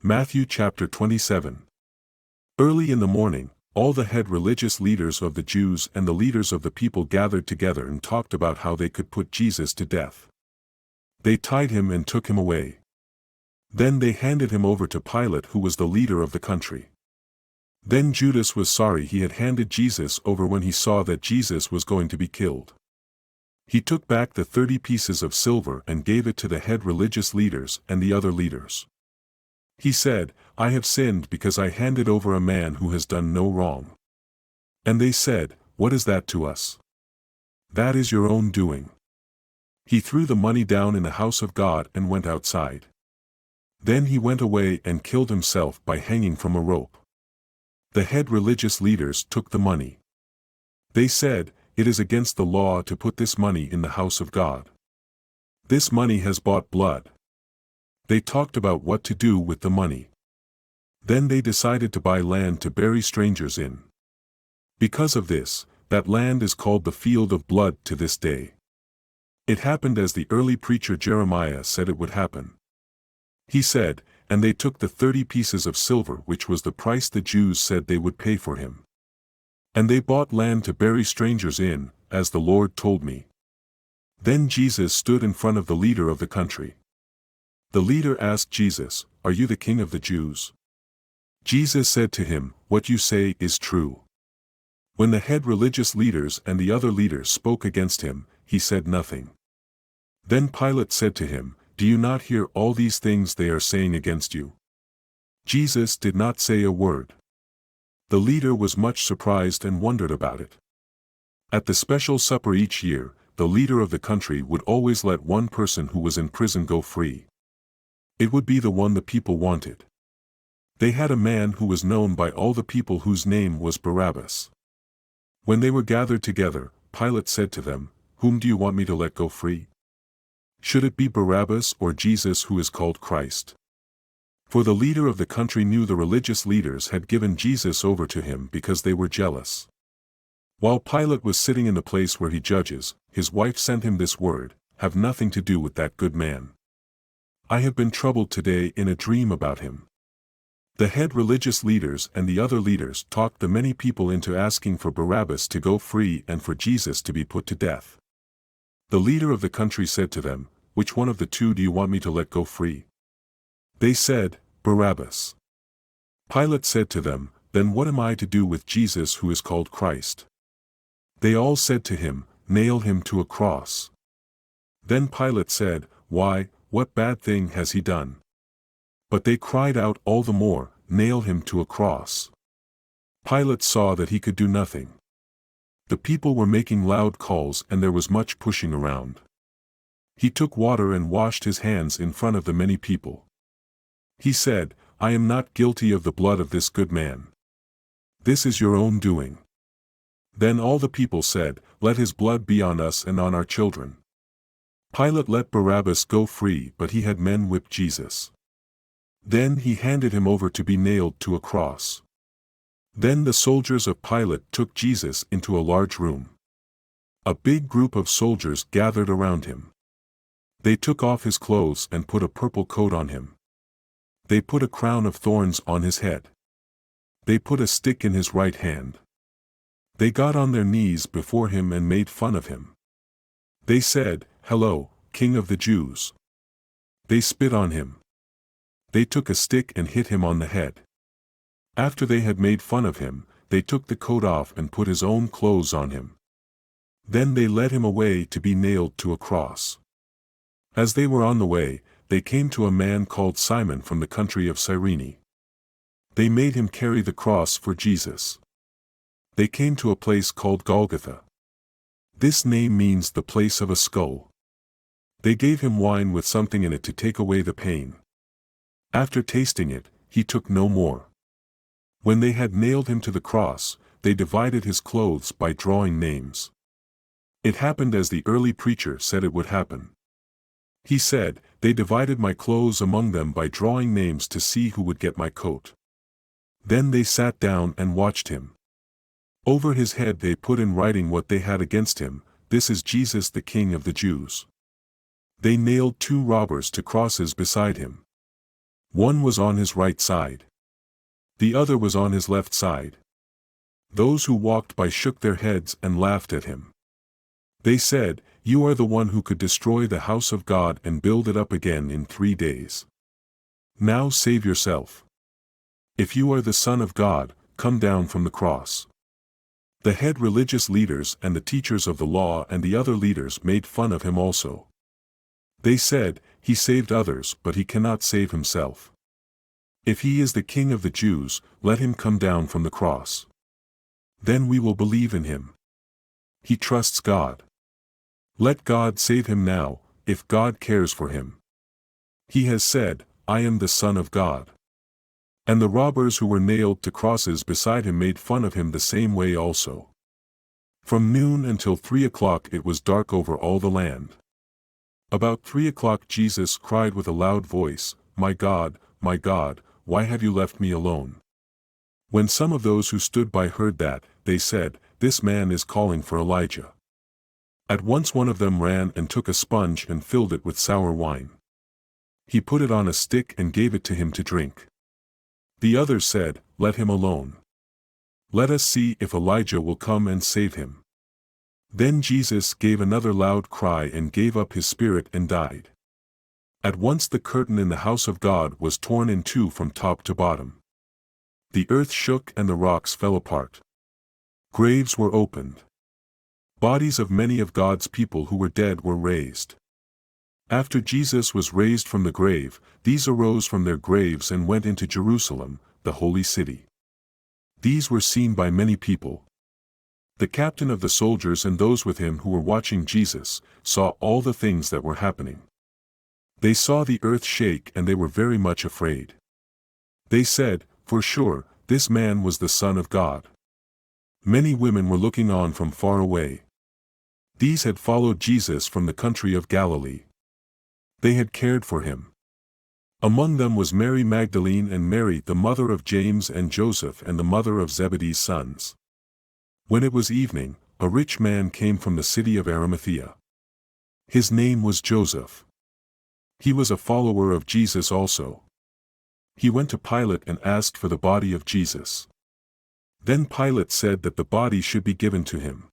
Matthew chapter 27. Early in the morning, all the head religious leaders of the Jews and the leaders of the people gathered together and talked about how they could put Jesus to death. They tied him and took him away. Then they handed him over to Pilate, who was the leader of the country. Then Judas was sorry he had handed Jesus over when he saw that Jesus was going to be killed. He took back the 30 pieces of silver and gave it to the head religious leaders and the other leaders. He said, "I have sinned because I handed over a man who has done no wrong." And they said, "What is that to us? That is your own doing." He threw the money down in the house of God and went outside. Then he went away and killed himself by hanging from a rope. The head religious leaders took the money. They said, "It is against the law to put this money in the house of God. This money has bought blood." They talked about what to do with the money. Then they decided to buy land to bury strangers in. Because of this, that land is called the Field of Blood to this day. It happened as the early preacher Jeremiah said it would happen. He said, "And they took the 30 pieces of silver, which was the price the Jews said they would pay for him. And they bought land to bury strangers in, as the Lord told me." Then Jesus stood in front of the leader of the country. The leader asked Jesus, "Are you the king of the Jews?" Jesus said to him, "What you say is true." When the head religious leaders and the other leaders spoke against him, he said nothing. Then Pilate said to him, "Do you not hear all these things they are saying against you?" Jesus did not say a word. The leader was much surprised and wondered about it. At the special supper each year, the leader of the country would always let one person who was in prison go free. It would be the one the people wanted. They had a man who was known by all the people whose name was Barabbas. When they were gathered together, Pilate said to them, "Whom do you want me to let go free? Should it be Barabbas or Jesus, who is called Christ?" For the leader of the country knew the religious leaders had given Jesus over to him because they were jealous. While Pilate was sitting in the place where he judges, his wife sent him this word, "Have nothing to do with that good man. I have been troubled today in a dream about him." The head religious leaders and the other leaders talked the many people into asking for Barabbas to go free and for Jesus to be put to death. The leader of the country said to them, "Which one of the two do you want me to let go free?" They said, "Barabbas." Pilate said to them, "Then what am I to do with Jesus, who is called Christ?" They all said to him, "Nail him to a cross." Then Pilate said, "Why, what bad thing has he done?" But they cried out all the more, "Nail him to a cross." Pilate saw that he could do nothing. The people were making loud calls and there was much pushing around. He took water and washed his hands in front of the many people. He said, "I am not guilty of the blood of this good man. This is your own doing." Then all the people said, "Let his blood be on us and on our children." Pilate let Barabbas go free, but he had men whip Jesus. Then he handed him over to be nailed to a cross. Then the soldiers of Pilate took Jesus into a large room. A big group of soldiers gathered around him. They took off his clothes and put a purple coat on him. They put a crown of thorns on his head. They put a stick in his right hand. They got on their knees before him and made fun of him. They said, "Hello, King of the Jews." They spit on him. They took a stick and hit him on the head. After they had made fun of him, they took the coat off and put his own clothes on him. Then they led him away to be nailed to a cross. As they were on the way, they came to a man called Simon from the country of Cyrene. They made him carry the cross for Jesus. They came to a place called Golgotha. This name means the place of a skull. They gave him wine with something in it to take away the pain. After tasting it, he took no more. When they had nailed him to the cross, they divided his clothes by drawing names. It happened as the early preacher said it would happen. He said, "They divided my clothes among them by drawing names to see who would get my coat." Then they sat down and watched him. Over his head they put in writing what they had against him, "This is Jesus, the King of the Jews." They nailed 2 robbers to crosses beside him. One was on his right side. The other was on his left side. Those who walked by shook their heads and laughed at him. They said, "You are the one who could destroy the house of God and build it up again in 3 days. Now save yourself. If you are the Son of God, come down from the cross." The head religious leaders and the teachers of the law and the other leaders made fun of him also. They said, "He saved others, but he cannot save himself. If he is the King of the Jews, let him come down from the cross. Then we will believe in him. He trusts God. Let God save him now, if God cares for him. He has said, 'I am the Son of God.'" And the robbers who were nailed to crosses beside him made fun of him the same way also. From noon until 3 o'clock it was dark over all the land. About 3 o'clock Jesus cried with a loud voice, my God, why have you left me alone?" When some of those who stood by heard that, they said, "This man is calling for Elijah." At once one of them ran and took a sponge and filled it with sour wine. He put it on a stick and gave it to him to drink. The others said, "Let him alone. Let us see if Elijah will come and save him." Then Jesus gave another loud cry and gave up his spirit and died. At once the curtain in the house of God was torn in two from top to bottom. The earth shook and the rocks fell apart. Graves were opened. Bodies of many of God's people who were dead were raised. After Jesus was raised from the grave, these arose from their graves and went into Jerusalem, the holy city. These were seen by many people. The captain of the soldiers and those with him who were watching Jesus saw all the things that were happening. They saw the earth shake and they were very much afraid. They said, "For sure, this man was the Son of God." Many women were looking on from far away. These had followed Jesus from the country of Galilee. They had cared for him. Among them was Mary Magdalene and Mary the mother of James and Joseph and the mother of Zebedee's sons. When it was evening, a rich man came from the city of Arimathea. His name was Joseph. He was a follower of Jesus also. He went to Pilate and asked for the body of Jesus. Then Pilate said that the body should be given to him.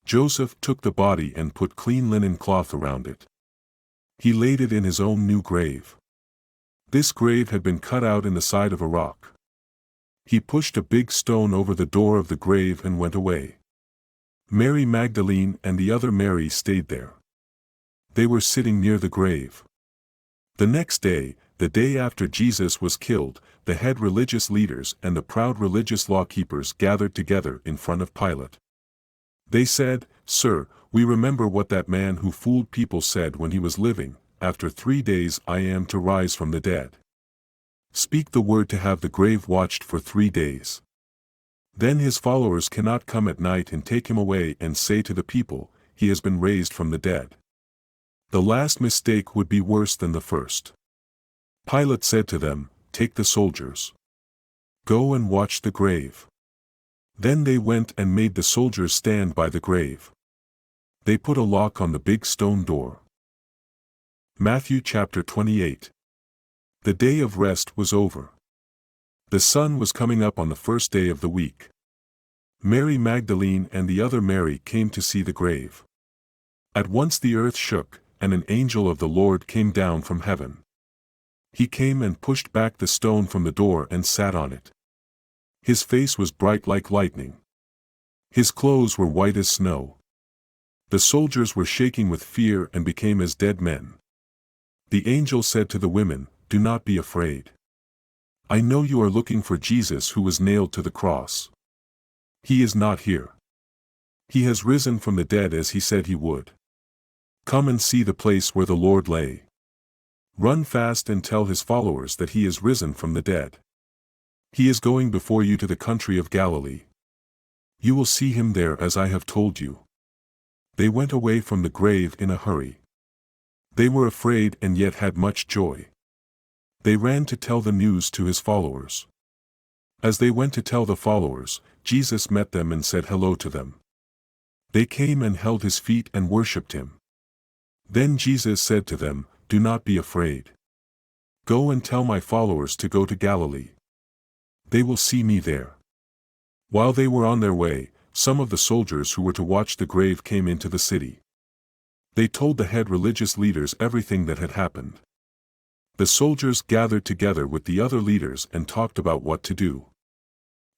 Joseph took the body and put clean linen cloth around it. He laid it in his own new grave. This grave had been cut out in the side of a rock. He pushed a big stone over the door of the grave and went away. Mary Magdalene and the other Mary stayed there. They were sitting near the grave. The next day, the day after Jesus was killed, the head religious leaders and the proud religious law keepers gathered together in front of Pilate. They said, "Sir, we remember what that man who fooled people said when he was living, 'After 3 days I am to rise from the dead.' Speak the word to have the grave watched for 3 days. Then his followers cannot come at night and take him away and say to the people, 'He has been raised from the dead.' The last mistake would be worse than the first." Pilate said to them, "Take the soldiers. Go and watch the grave." Then they went and made the soldiers stand by the grave. They put a lock on the big stone door. Matthew chapter 28. The day of rest was over. The sun was coming up on the first day of the week. Mary Magdalene and the other Mary came to see the grave. At once the earth shook, and an angel of the Lord came down from heaven. He came and pushed back the stone from the door and sat on it. His face was bright like lightning. His clothes were white as snow. The soldiers were shaking with fear and became as dead men. The angel said to the women, "Do not be afraid. I know you are looking for Jesus who was nailed to the cross. He is not here. He has risen from the dead as he said he would. Come and see the place where the Lord lay. Run fast and tell his followers that he is risen from the dead. He is going before you to the country of Galilee. You will see him there as I have told you." They went away from the grave in a hurry. They were afraid and yet had much joy. They ran to tell the news to his followers. As they went to tell the followers, Jesus met them and said hello to them. They came and held his feet and worshipped him. Then Jesus said to them, "Do not be afraid. Go and tell my followers to go to Galilee. They will see me there." While they were on their way, some of the soldiers who were to watch the grave came into the city. They told the head religious leaders everything that had happened. The soldiers gathered together with the other leaders and talked about what to do.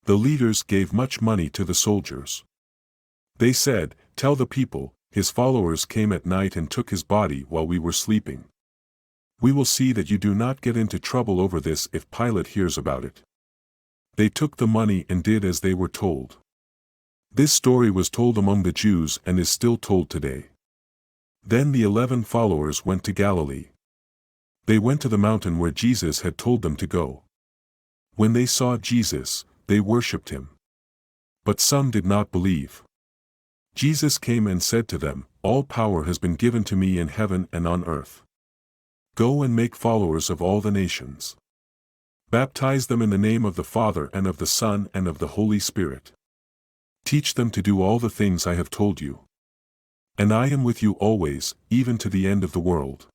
The leaders gave much money to the soldiers. They said, "Tell the people, his followers came at night and took his body while we were sleeping. We will see that you do not get into trouble over this if Pilate hears about it." They took the money and did as they were told. This story was told among the Jews and is still told today. Then the 11 followers went to Galilee. They went to the mountain where Jesus had told them to go. When they saw Jesus, they worshipped him. But some did not believe. Jesus came and said to them, "All power has been given to me in heaven and on earth. Go and make followers of all the nations. Baptize them in the name of the Father and of the Son and of the Holy Spirit. Teach them to do all the things I have told you. And I am with you always, even to the end of the world."